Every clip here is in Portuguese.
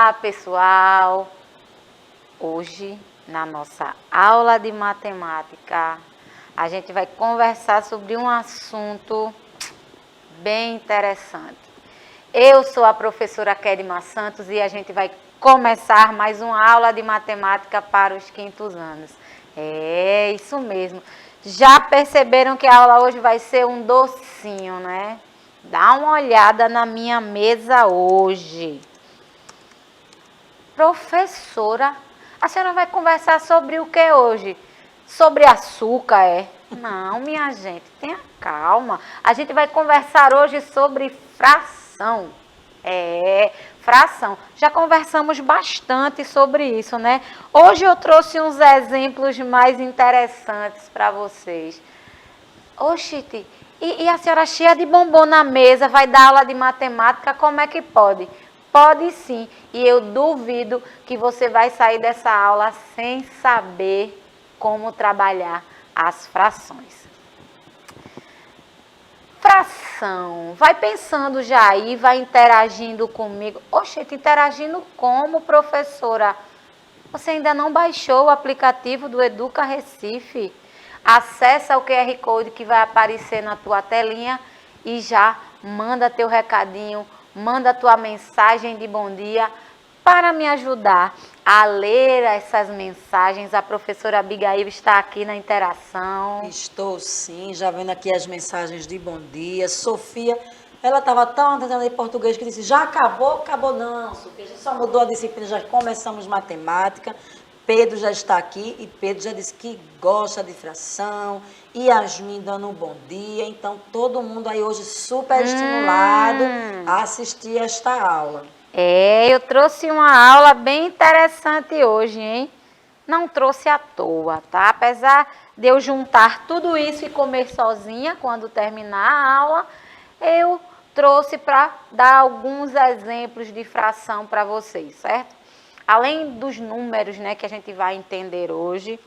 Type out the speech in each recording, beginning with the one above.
Olá, pessoal! Hoje, na nossa aula de matemática, a gente vai conversar sobre um assunto bem interessante. Eu sou a professora Kedma Santos e a gente vai começar mais uma aula de matemática para os quintos anos. É, isso mesmo. Já perceberam que a aula hoje vai ser um docinho, né? Dá uma olhada na minha mesa hoje. Professora, a senhora vai conversar sobre o que hoje? Sobre açúcar, é? Não, minha gente, tenha calma. A gente vai conversar hoje sobre fração. É, fração. Já conversamos bastante sobre isso, né? Hoje eu trouxe uns exemplos mais interessantes para vocês. Oxente, e a senhora cheia de bombom na mesa, vai dar aula de matemática, como é que pode? Pode sim, e eu duvido que você vai sair dessa aula sem saber como trabalhar as frações. Fração, vai pensando já aí, vai interagindo comigo. Oxente, interagindo como, professora? Você ainda não baixou o aplicativo do Educa Recife? Acessa o QR Code que vai aparecer na tua telinha e já manda teu recadinho, manda tua mensagem de bom dia. Para me ajudar a ler essas mensagens, a professora Abigail está aqui na interação. Estou sim, já vendo aqui as mensagens de bom dia. Sofia, ela estava tão atendendo em português que disse, já acabou? Acabou não, Sofia, a gente só mudou a disciplina, já começamos matemática. Pedro já está aqui e Pedro já disse que gosta de fração. Yasmin dando um bom dia. Então, todo mundo aí hoje super estimulado a assistir esta aula. É, eu trouxe uma aula bem interessante hoje, hein? Não trouxe à toa, tá? Apesar de eu juntar tudo isso e comer sozinha quando terminar a aula, eu trouxe para dar alguns exemplos de fração para vocês, certo? Além dos números, né, que a gente vai entender hoje,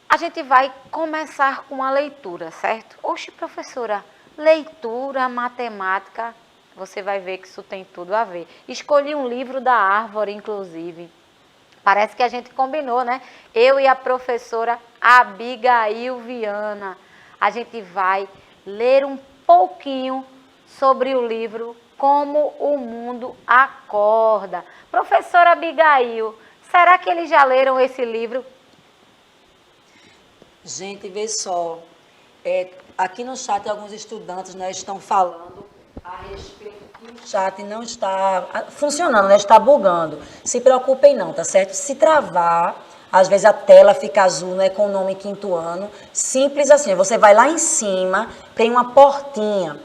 a gente vai começar com a leitura, certo? Oxe, professora, leitura, matemática, você vai ver que isso tem tudo a ver. Escolhi um livro da Árvore, inclusive. Parece que a gente combinou, né? Eu e a professora Abigail Viana. A gente vai ler um pouquinho sobre o livro Como o Mundo Acorda. Professora Abigail, será que eles já leram esse livro? Gente, vê só, aqui no chat alguns estudantes, né, estão falando a respeito que o chat não está funcionando, né, está bugando. Se preocupem não, tá certo? Se travar, às vezes a tela fica azul, né, com o nome quinto ano, simples assim, você vai lá em cima, tem uma portinha.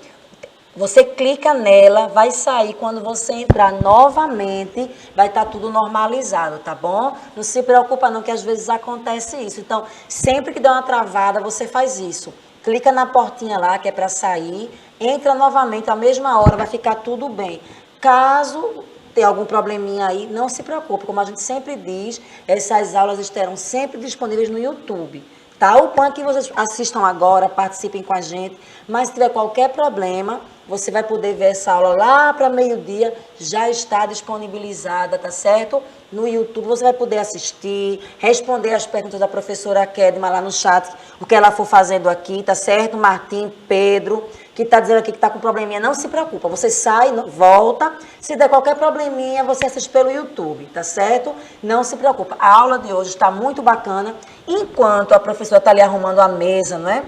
Você clica nela, vai sair, quando você entrar novamente, vai estar tudo normalizado, tá bom? Não se preocupa não, que às vezes acontece isso. Então, sempre que dá uma travada, você faz isso. Clica na portinha lá, que é para sair, entra novamente, à mesma hora, vai ficar tudo bem. Caso tenha algum probleminha aí, não se preocupe, como a gente sempre diz, essas aulas estarão sempre disponíveis no YouTube. Tá? O quanto que vocês assistam agora, participem com a gente, mas se tiver qualquer problema, você vai poder ver essa aula lá para meio-dia, já está disponibilizada, tá certo? No YouTube você vai poder assistir, responder as perguntas da professora Kedma lá no chat, o que ela for fazendo aqui, tá certo? Martim, Pedro, que está dizendo aqui que está com probleminha, não se preocupa, você sai, volta, se der qualquer probleminha, você assiste pelo YouTube, tá certo? Não se preocupa, a aula de hoje está muito bacana, enquanto a professora está ali arrumando a mesa, não é?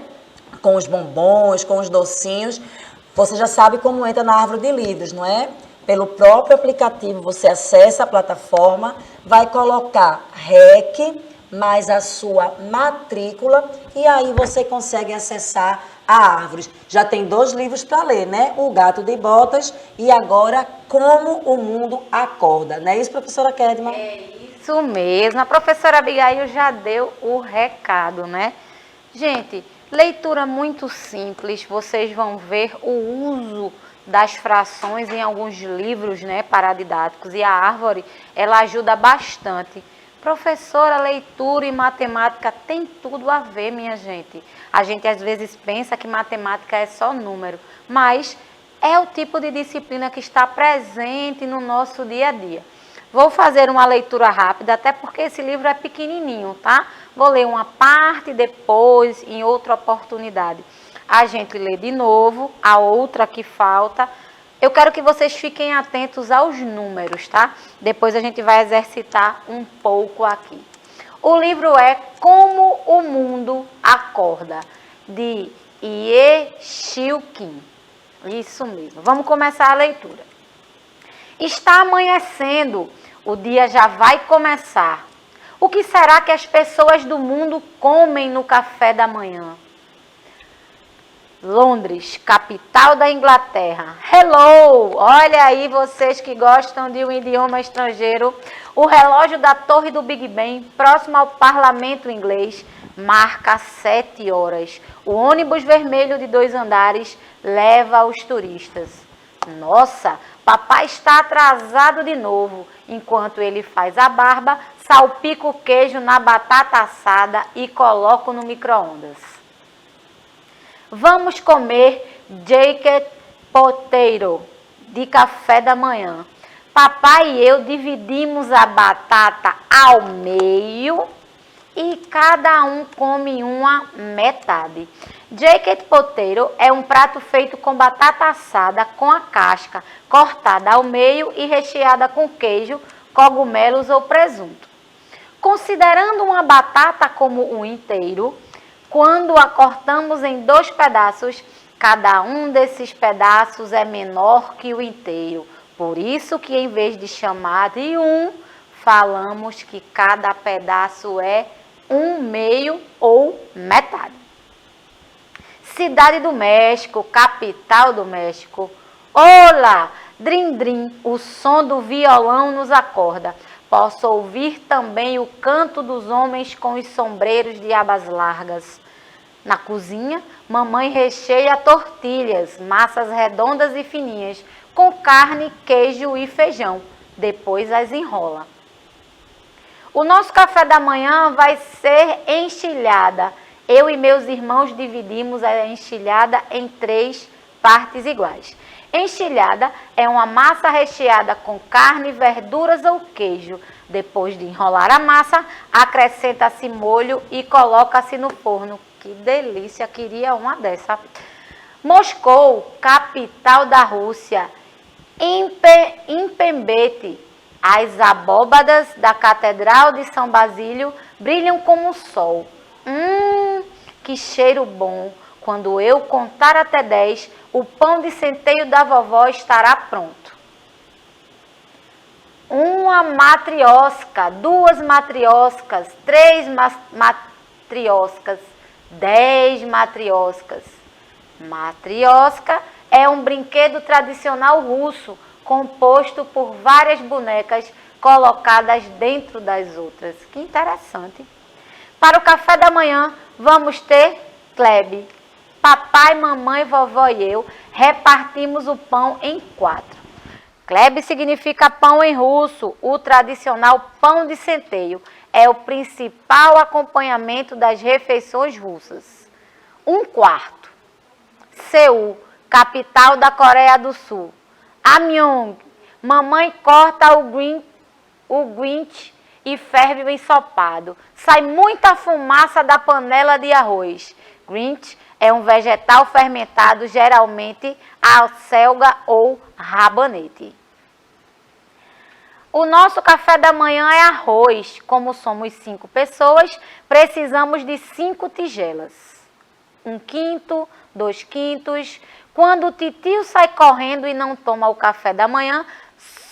Com os bombons, com os docinhos, você já sabe como entra na árvore de livros, não é? Pelo próprio aplicativo, você acessa a plataforma, vai colocar REC mais a sua matrícula e aí você consegue acessar a árvore. Já tem 2 livros para ler, né? O Gato de Botas e agora Como o Mundo Acorda. Não é isso, professora Kedma? É isso mesmo. A professora Abigail já deu o recado, né? Gente, leitura muito simples. Vocês vão ver o uso das frações em alguns livros, né, paradidáticos. E a árvore, ela ajuda bastante. Professora, leitura e matemática tem tudo a ver, minha gente. A gente às vezes pensa que matemática é só número, mas é o tipo de disciplina que está presente no nosso dia a dia. Vou fazer uma leitura rápida, até porque esse livro é pequenininho, tá? Vou ler uma parte, depois, em outra oportunidade, a gente lê de novo, a outra que falta. Eu quero que vocês fiquem atentos aos números, tá? Depois a gente vai exercitar um pouco aqui. O livro é Como o Mundo Acorda, de Ye Xiu Kim. Isso mesmo. Vamos começar a leitura. Está amanhecendo, o dia já vai começar. O que será que as pessoas do mundo comem no café da manhã? Londres, capital da Inglaterra. Hello! Olha aí vocês que gostam de um idioma estrangeiro. O relógio da torre do Big Ben, próximo ao parlamento inglês, marca 7 horas. O ônibus vermelho de 2 andares leva os turistas. Nossa, papai está atrasado de novo. Enquanto ele faz a barba, salpica o queijo na batata assada e coloca no micro-ondas. Vamos comer jacket potato de café da manhã. Papai e eu dividimos a batata ao meio e cada um come uma metade. Jacket potato é um prato feito com batata assada com a casca cortada ao meio e recheada com queijo, cogumelos ou presunto. Considerando uma batata como um inteiro, quando a cortamos em 2 pedaços, cada um desses pedaços é menor que o inteiro. Por isso que em vez de chamar de falamos que cada pedaço é 1/2 ou metade. Cidade do México, capital do México. Olá! Drim, drim, o som do violão nos acorda. Posso ouvir também o canto dos homens com os sombreiros de abas largas. Na cozinha, mamãe recheia tortilhas, massas redondas e fininhas, com carne, queijo e feijão. Depois as enrola. O nosso café da manhã vai ser enchilhada. Eu e meus irmãos dividimos a enchilhada em 3 partes iguais. Enchilhada é uma massa recheada com carne, verduras ou queijo. Depois de enrolar a massa, acrescenta-se molho e coloca-se no forno. Que delícia, queria uma dessa. Moscou, capital da Rússia. Impembete. As abóbadas da Catedral de São Basílio brilham como o sol. Que cheiro bom! Quando eu contar até 10, o pão de centeio da vovó estará pronto. Uma matriosca, 2 matrioscas, 3 matrioscas, 10 matrioscas. Matriosca é um brinquedo tradicional russo, composto por várias bonecas colocadas dentro das outras. Que interessante. Para o café da manhã, vamos ter Kleb. Papai, mamãe, vovó e eu repartimos o pão em 4. Kleb significa pão em russo, o tradicional pão de centeio. É o principal acompanhamento das refeições russas. 1/4. Seul, capital da Coreia do Sul. Amyong, mamãe corta o guinch e ferve o ensopado. Sai muita fumaça da panela de arroz. Grinch é um vegetal fermentado, geralmente acelga ou rabanete. O nosso café da manhã é arroz. Como somos 5 pessoas, precisamos de 5 tigelas. 1/5, 2/5. Quando o titio sai correndo e não toma o café da manhã,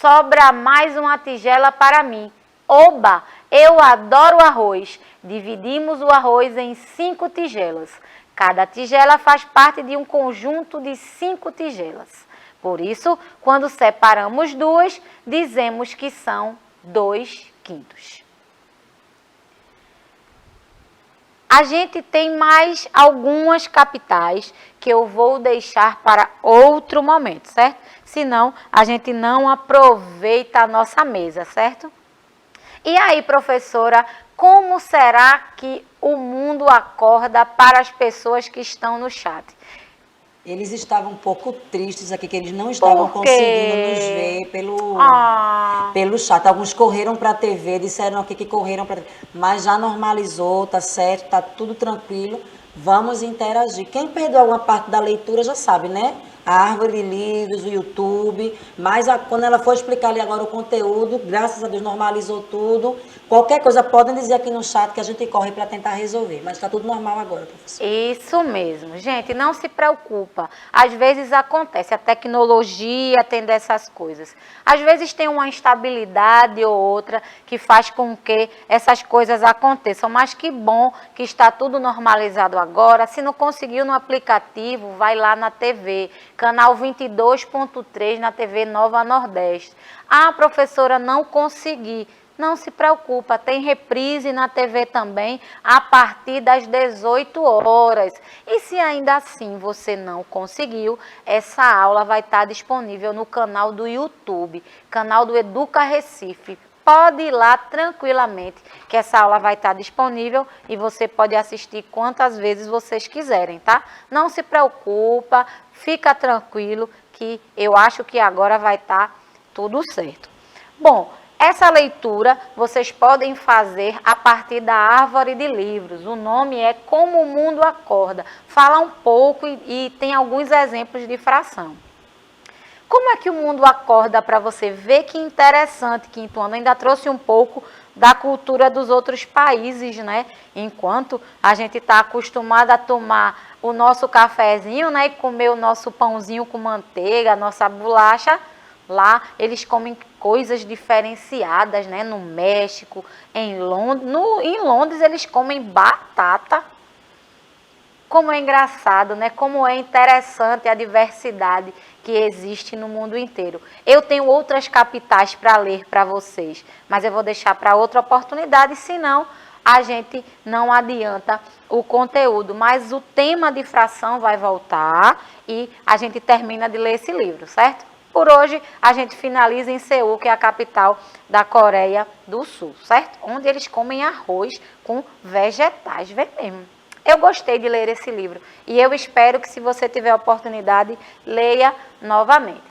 sobra mais uma tigela para mim. Oba! Eu adoro arroz. Dividimos o arroz em 5 tigelas. Cada tigela faz parte de um conjunto de 5 tigelas. Por isso, quando separamos 2, dizemos que são 2/5. A gente tem mais algumas capitais que eu vou deixar para outro momento, certo? Senão, a gente não aproveita a nossa mesa, certo? E aí, professora, como será que o mundo acorda para as pessoas que estão no chat? Eles estavam um pouco tristes aqui, que eles não estavam Por quê? conseguindo nos ver pelo chat. Alguns correram para a TV, disseram aqui que correram para a TV, mas já normalizou, tá certo, tá tudo tranquilo. Vamos interagir. Quem perdeu alguma parte da leitura já sabe, né? A árvore de livros, o YouTube, mas quando ela for explicar ali agora o conteúdo, graças a Deus normalizou tudo. Qualquer coisa podem dizer aqui no chat que a gente corre para tentar resolver, mas está tudo normal agora, professor. Isso mesmo, gente, não se preocupa. Às vezes acontece, a tecnologia tem dessas coisas. Às vezes tem uma instabilidade ou outra que faz com que essas coisas aconteçam, mas que bom que está tudo normalizado agora. Se não conseguiu no aplicativo, vai lá na TV, canal 22.3 na TV Nova Nordeste. Ah, professora, não consegui. Não se preocupa, tem reprise na TV também a partir das 18 horas. E se ainda assim você não conseguiu, essa aula vai estar disponível no canal do YouTube, canal do Educa Recife. Pode ir lá tranquilamente, que essa aula vai estar disponível e você pode assistir quantas vezes vocês quiserem, tá? Não se preocupa, fica tranquilo que eu acho que agora vai estar tudo certo. Bom, essa leitura vocês podem fazer a partir da árvore de livros. O nome é Como o Mundo Acorda. Fala um pouco e tem alguns exemplos de fração. Como é que o mundo acorda para você ver? Que interessante, Quinto Ano ainda trouxe um pouco da cultura dos outros países, né? Enquanto a gente está acostumado a tomar o nosso cafezinho, né? E comer o nosso pãozinho com manteiga, a nossa bolacha. Lá eles comem coisas diferenciadas, né? No México, em Londres eles comem batata. Como é engraçado, né? Como é interessante a diversidade que existe no mundo inteiro. Eu tenho outras capitais para ler para vocês, mas eu vou deixar para outra oportunidade, senão a gente não adianta o conteúdo. Mas o tema de fração vai voltar e a gente termina de ler esse livro, certo? Por hoje, a gente finaliza em Seul, que é a capital da Coreia do Sul, certo? Onde eles comem arroz com vegetais, vê mesmo. Eu gostei de ler esse livro e eu espero que, se você tiver a oportunidade, leia novamente.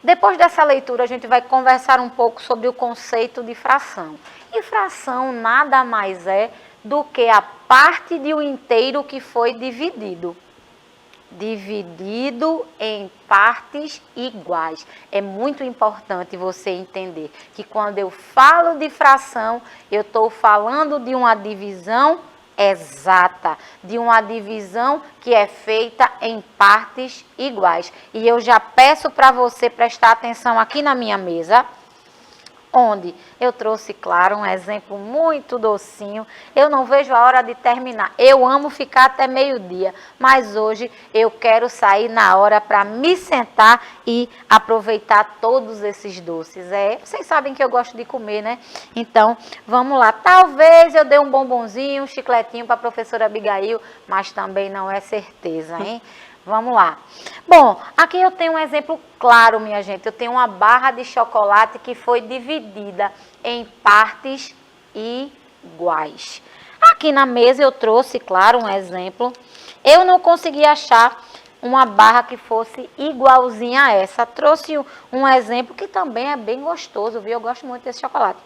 Depois dessa leitura, a gente vai conversar um pouco sobre o conceito de fração. E fração nada mais é do que a parte de um inteiro que foi dividido. Dividido em partes iguais. É muito importante você entender que quando eu falo de fração, eu estou falando de uma divisão exata, de uma divisão que é feita em partes iguais. E eu já peço para você prestar atenção aqui na minha mesa, onde eu trouxe, claro, um exemplo muito docinho. Eu não vejo a hora de terminar. Eu amo ficar até meio-dia, mas hoje eu quero sair na hora para me sentar e aproveitar todos esses doces. Vocês sabem que eu gosto de comer, né? Então, vamos lá. Talvez eu dê um bombonzinho, um chicletinho para a professora Abigail, mas também não é certeza, hein? Vamos lá. Bom, aqui eu tenho um exemplo claro, minha gente. Eu tenho uma barra de chocolate que foi dividida em partes iguais. Aqui na mesa eu trouxe, claro, um exemplo. Eu não consegui achar uma barra que fosse igualzinha a essa. Trouxe um exemplo que também é bem gostoso, viu? Eu gosto muito desse chocolate.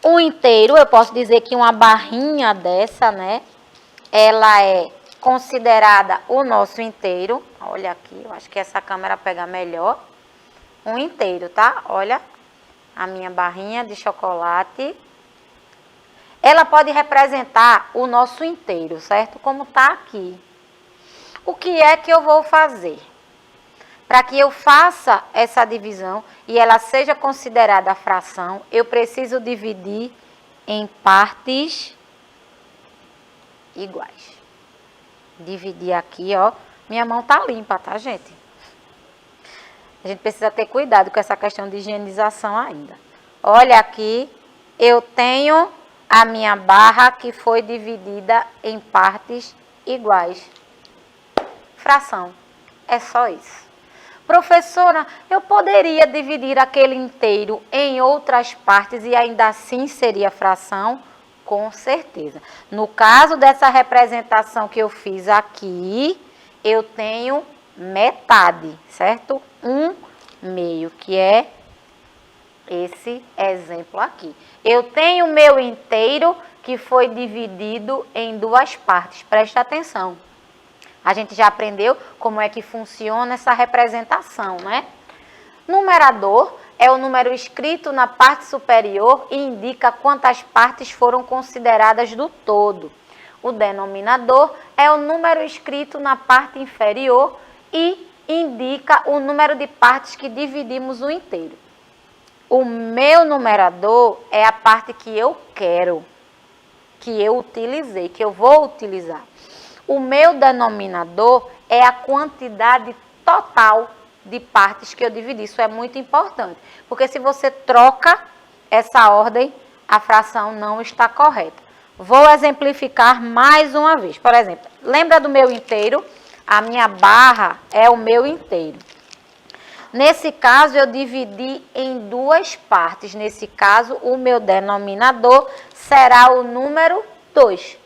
Um inteiro, eu posso dizer que uma barrinha dessa, né? Ela é considerada o nosso inteiro. Olha aqui, eu acho que essa câmera pega melhor. Um inteiro, tá? Olha a minha barrinha de chocolate. Ela pode representar o nosso inteiro, certo? Como tá aqui. O que é que eu vou fazer? Para que eu faça essa divisão e ela seja considerada fração, eu preciso dividir em partes iguais. Dividir aqui, ó. Minha mão tá limpa, tá, gente? A gente precisa ter cuidado com essa questão de higienização ainda. Olha aqui, eu tenho a minha barra que foi dividida em partes iguais. Fração. É só isso. Professora, eu poderia dividir aquele inteiro em outras partes e ainda assim seria fração? Com certeza. No caso dessa representação que eu fiz aqui, eu tenho metade, certo? 1/2, que é esse exemplo aqui. Eu tenho meu inteiro que foi dividido em 2 partes. Preste atenção. A gente já aprendeu como é que funciona essa representação, né? Numerador é o número escrito na parte superior e indica quantas partes foram consideradas do todo. O denominador é o número escrito na parte inferior e indica o número de partes que dividimos o inteiro. O meu numerador é a parte que eu quero, que eu utilizei, que eu vou utilizar. O meu denominador é a quantidade total de partes que eu dividi. Isso é muito importante, porque se você troca essa ordem, a fração não está correta. Vou exemplificar mais uma vez. Por exemplo, lembra do meu inteiro? A minha barra é o meu inteiro. Nesse caso, eu dividi em 2 partes. Nesse caso, o meu denominador será o número 2.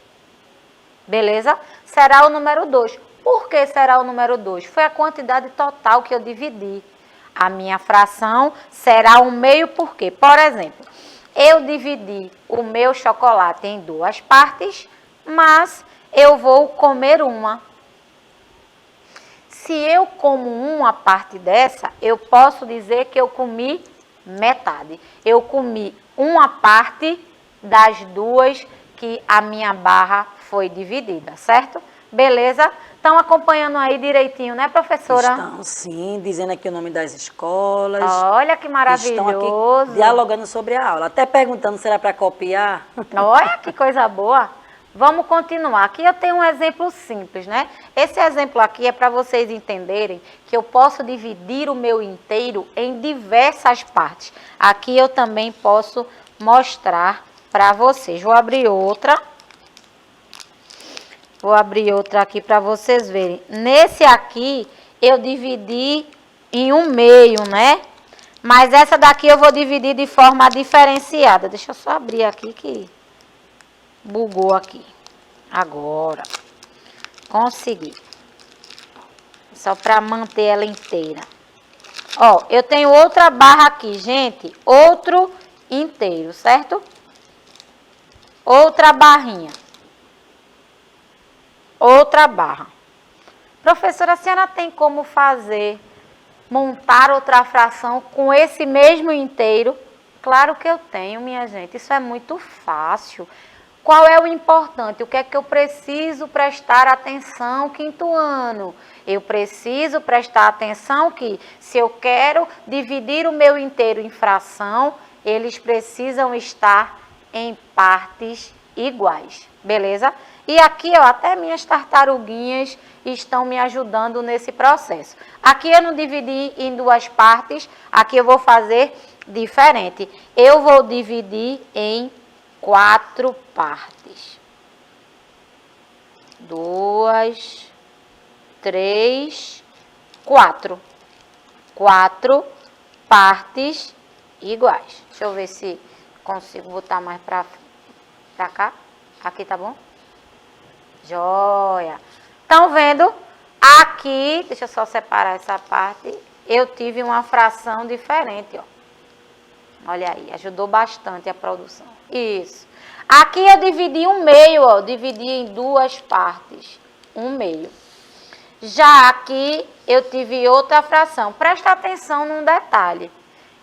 Beleza? Será o número 2. Por que será o número 2? Foi a quantidade total que eu dividi. A minha fração será 1/2 por quê? Por exemplo, eu dividi o meu chocolate em 2 partes, mas eu vou comer uma. Se eu como uma parte dessa, eu posso dizer que eu comi metade. Eu comi uma parte das 2 que a minha barra foi dividida, certo? Beleza? Estão acompanhando aí direitinho, né, professora? Estão, sim, dizendo aqui o nome das escolas. Olha que maravilhoso. Estão aqui dialogando sobre a aula, até perguntando se era para copiar. Olha que coisa boa. Vamos continuar. Aqui eu tenho um exemplo simples, né? Esse exemplo aqui é para vocês entenderem que eu posso dividir o meu inteiro em diversas partes. Aqui eu também posso mostrar para vocês. Vou abrir outra aqui para vocês verem. Nesse aqui, eu dividi em 1/2, né? Mas essa daqui eu vou dividir de forma diferenciada. Deixa eu só abrir aqui que bugou aqui. Agora. Consegui. Só para manter ela inteira. Ó, eu tenho outra barra aqui, gente. Outro inteiro, certo? Outra barrinha. Outra barra. Professora, a senhora tem como montar outra fração com esse mesmo inteiro? Claro que eu tenho, minha gente. Isso é muito fácil. Qual é o importante? O que é que eu preciso prestar atenção, 5º ano? Eu preciso prestar atenção que, se eu quero dividir o meu inteiro em fração, eles precisam estar em partes iguais. Beleza? E aqui, ó, até minhas tartaruguinhas estão me ajudando nesse processo. Aqui eu não dividi em 2 partes, aqui eu vou fazer diferente. Eu vou dividir em 4 partes. 2, 3, 4. 4 partes iguais. Deixa eu ver se consigo botar mais pra cá. Aqui tá bom? Joia. Estão vendo? Aqui, deixa eu só separar essa parte. Eu tive uma fração diferente, ó. Olha aí, ajudou bastante a produção. Isso. Aqui eu dividi 1/2, ó. Dividi em 2 partes. 1/2. Já aqui eu tive outra fração. Presta atenção num detalhe.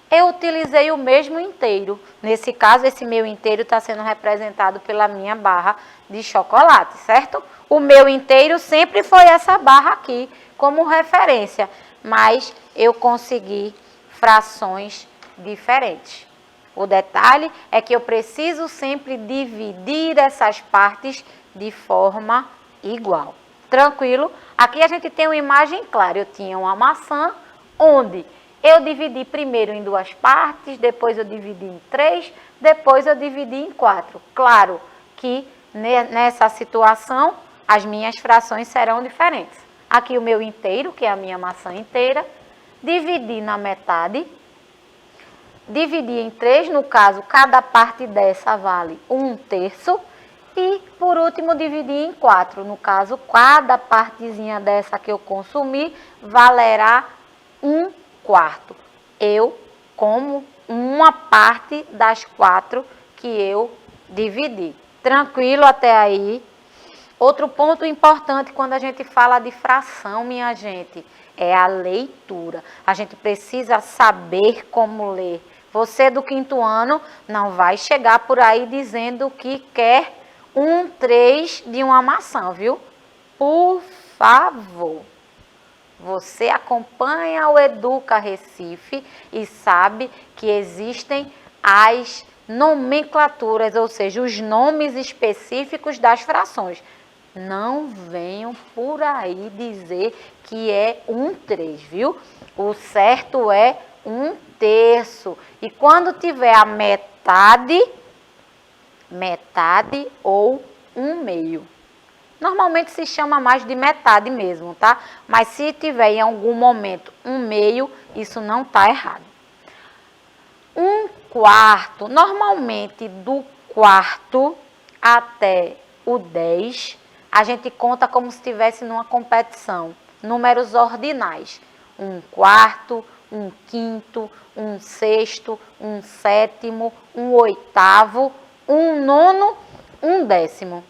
Eu utilizei o mesmo inteiro. Nesse caso, esse meu inteiro está sendo representado pela minha barra de chocolate, certo? O meu inteiro sempre foi essa barra aqui, como referência. Mas eu consegui frações diferentes. O detalhe é que eu preciso sempre dividir essas partes de forma igual. Tranquilo? Aqui a gente tem uma imagem clara. Eu tinha uma maçã onde eu dividi primeiro em 2 partes, depois eu dividi em 3, depois eu dividi em 4. Claro que nessa situação as minhas frações serão diferentes. Aqui o meu inteiro, que é a minha maçã inteira, dividi na metade. dividir em 3, no caso, cada parte dessa vale 1/3. E, por último, dividir em 4. No caso, cada partezinha dessa que eu consumir valerá 1/4. Eu como uma parte das 4 que eu dividi. Tranquilo até aí? Outro ponto importante quando a gente fala de fração, minha gente, é a leitura. A gente precisa saber como ler. Você do 5º ano não vai chegar por aí dizendo que quer 1/3 de uma maçã, viu? Por favor. Você acompanha o Educa Recife e sabe que existem as nomenclaturas, ou seja, os nomes específicos das frações. Não venham por aí dizer que é 1/3, viu? O certo é 1/3. E quando tiver a metade ou 1/2. Normalmente se chama mais de metade mesmo, tá? Mas se tiver em algum momento 1/2, isso não tá errado. 1/4, normalmente do 4 até o 10, a gente conta como se estivesse numa competição. Números ordinais. 1/4, 1/5, 1/6, 1/7, 1/8, 1/9, 1/10.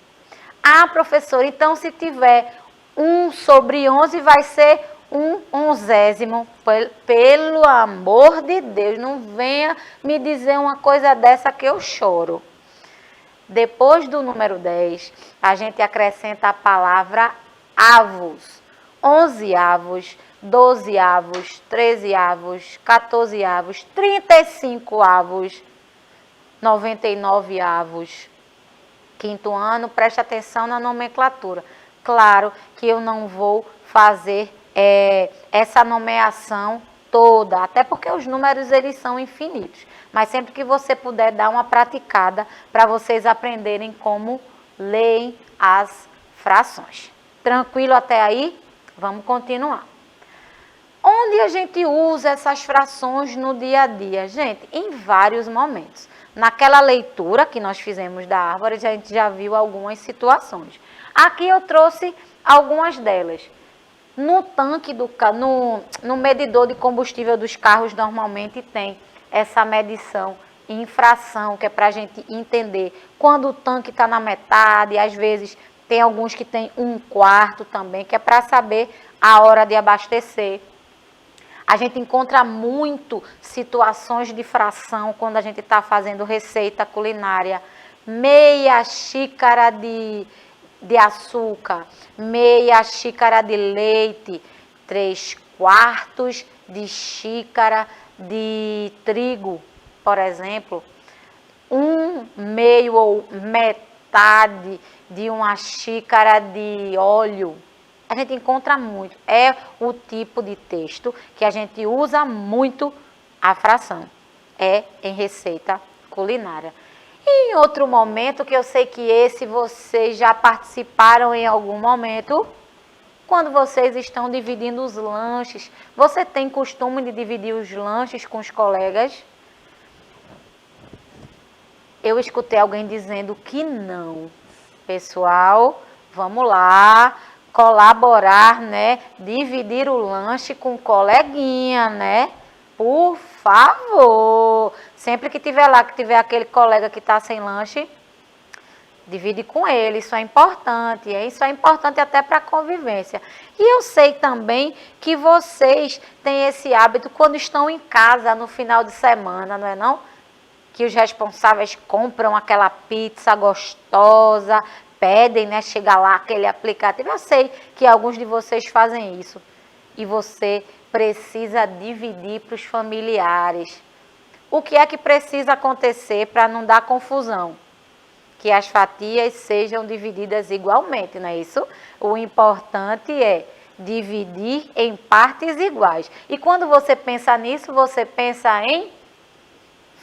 Ah, professora, então se tiver 1/11 vai ser 1/11. Pelo amor de Deus, não venha me dizer uma coisa dessa que eu choro. Depois do número 10, a gente acrescenta a palavra avos. 11avos, 12avos, 13avos, 14avos, 35avos, 99avos. 5º ano, preste atenção na nomenclatura. Claro que eu não vou fazer essa nomeação toda, até porque os números eles são infinitos. Mas sempre que você puder dar uma praticada para vocês aprenderem como leem as frações. Tranquilo até aí? Vamos continuar. Onde a gente usa essas frações no dia a dia? Gente, em vários momentos. Naquela leitura que nós fizemos da árvore, a gente já viu algumas situações. Aqui eu trouxe algumas delas. No tanque, no medidor de combustível dos carros, normalmente tem essa medição em fração, que é para a gente entender quando o tanque está na metade, às vezes tem alguns que tem 1/4 também, que é para saber a hora de abastecer. A gente encontra muito situações de fração quando a gente está fazendo receita culinária. Meia xícara de açúcar, meia xícara de leite, 3/4 de xícara de trigo, por exemplo. 1/2 ou metade de uma xícara de óleo. A gente encontra muito. É o tipo de texto que a gente usa muito a fração. É em receita culinária. E em outro momento, que eu sei que esse vocês já participaram em algum momento, quando vocês estão dividindo os lanches. Você tem costume de dividir os lanches com os colegas? Eu escutei alguém dizendo que não. Pessoal, vamos lá. Colaborar, né? Dividir o lanche com o coleguinha, né? Por favor. Sempre que tiver lá, que tiver aquele colega que está sem lanche, divide com ele. Isso é importante. Isso é importante até para a convivência. E eu sei também que vocês têm esse hábito quando estão em casa no final de semana, não é não? Que os responsáveis compram aquela pizza gostosa, pedem, né? Chega lá aquele aplicativo. Eu sei que alguns de vocês fazem isso. E você precisa dividir para os familiares. O que é que precisa acontecer para não dar confusão? Que as fatias sejam divididas igualmente, não é isso? O importante é dividir em partes iguais. E quando você pensa nisso, você pensa em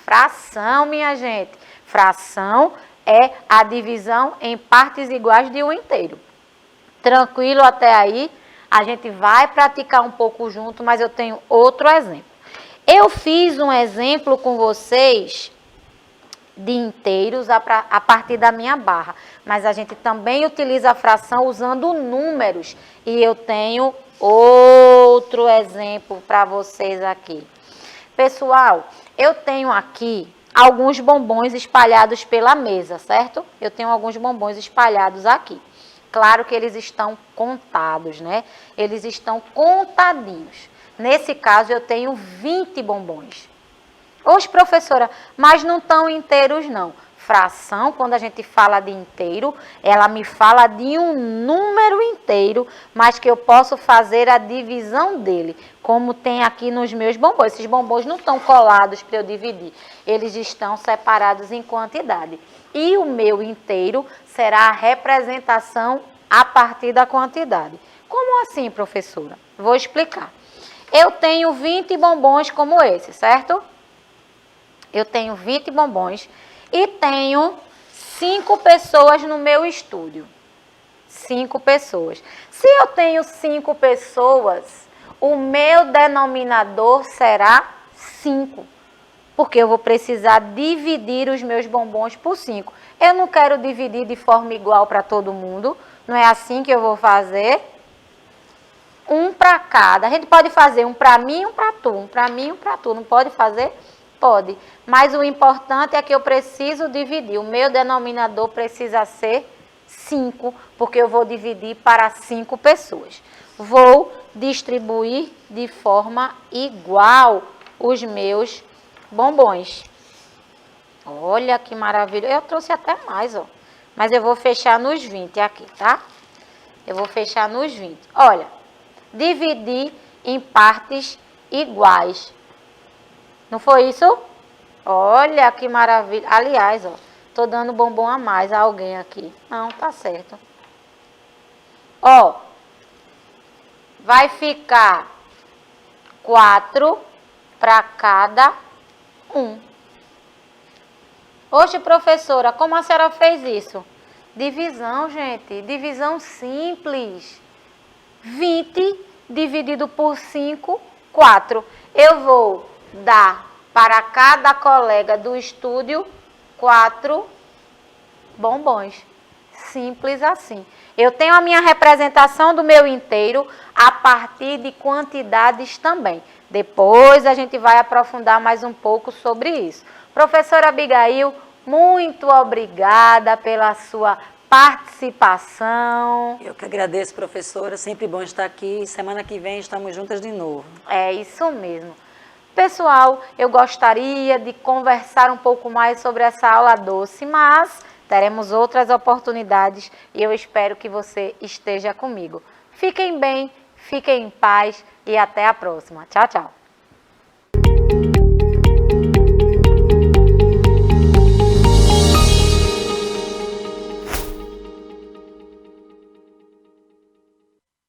fração, minha gente. Fração é a divisão em partes iguais de um inteiro. Tranquilo até aí? A gente vai praticar um pouco junto, mas eu tenho outro exemplo. Eu fiz um exemplo com vocês de inteiros a partir da minha barra, mas a gente também utiliza a fração usando números. E eu tenho outro exemplo para vocês aqui. Pessoal, eu tenho aqui alguns bombons espalhados pela mesa, certo? Eu tenho alguns bombons espalhados aqui. Claro que eles estão contados, né? Eles estão contadinhos. Nesse caso, eu tenho 20 bombons. Oxe, professora, mas não estão inteiros, não. Fração, quando a gente fala de inteiro, ela me fala de um número inteiro, mas que eu posso fazer a divisão dele, como tem aqui nos meus bombons. Esses bombons não estão colados para eu dividir, eles estão separados em quantidade. E o meu inteiro será a representação a partir da quantidade. Como assim, professora? Vou explicar. Eu tenho 20 bombons como esse, certo? Eu tenho 20 bombons e tenho 5 pessoas no meu estúdio. 5 pessoas. Se eu tenho 5 pessoas, o meu denominador será 5. Porque eu vou precisar dividir os meus bombons por 5. Eu não quero dividir de forma igual para todo mundo. Não é assim que eu vou fazer. Um para cada. A gente pode fazer um para mim e um para tu. Um para mim e um para tu. Não pode fazer? Pode, mas o importante é que eu preciso dividir. O meu denominador precisa ser 5, porque eu vou dividir para 5 pessoas. Vou distribuir de forma igual os meus bombons. Olha que maravilha. Eu trouxe até mais, ó. Mas eu vou fechar nos 20 aqui, tá? Eu vou fechar nos 20. Olha, dividir em partes iguais. Não foi isso? Olha que maravilha. Aliás, ó, tô dando bombom a mais a alguém aqui. Não, tá certo. Ó, vai ficar 4 para cada um. Oxe, professora, como a senhora fez isso? Divisão, gente. Divisão simples. 20 dividido por 5, 4. Eu vou dar para cada colega do estúdio 4 bombons. Simples assim. Eu tenho a minha representação do meu inteiro a partir de quantidades também. Depois a gente vai aprofundar mais um pouco sobre isso. Professora Abigail, muito obrigada pela sua participação. Eu que agradeço, professora. Sempre bom estar aqui. Semana que vem estamos juntas de novo. É isso mesmo. Pessoal, eu gostaria de conversar um pouco mais sobre essa aula doce, mas teremos outras oportunidades e eu espero que você esteja comigo. Fiquem bem, fiquem em paz e até a próxima. Tchau, tchau.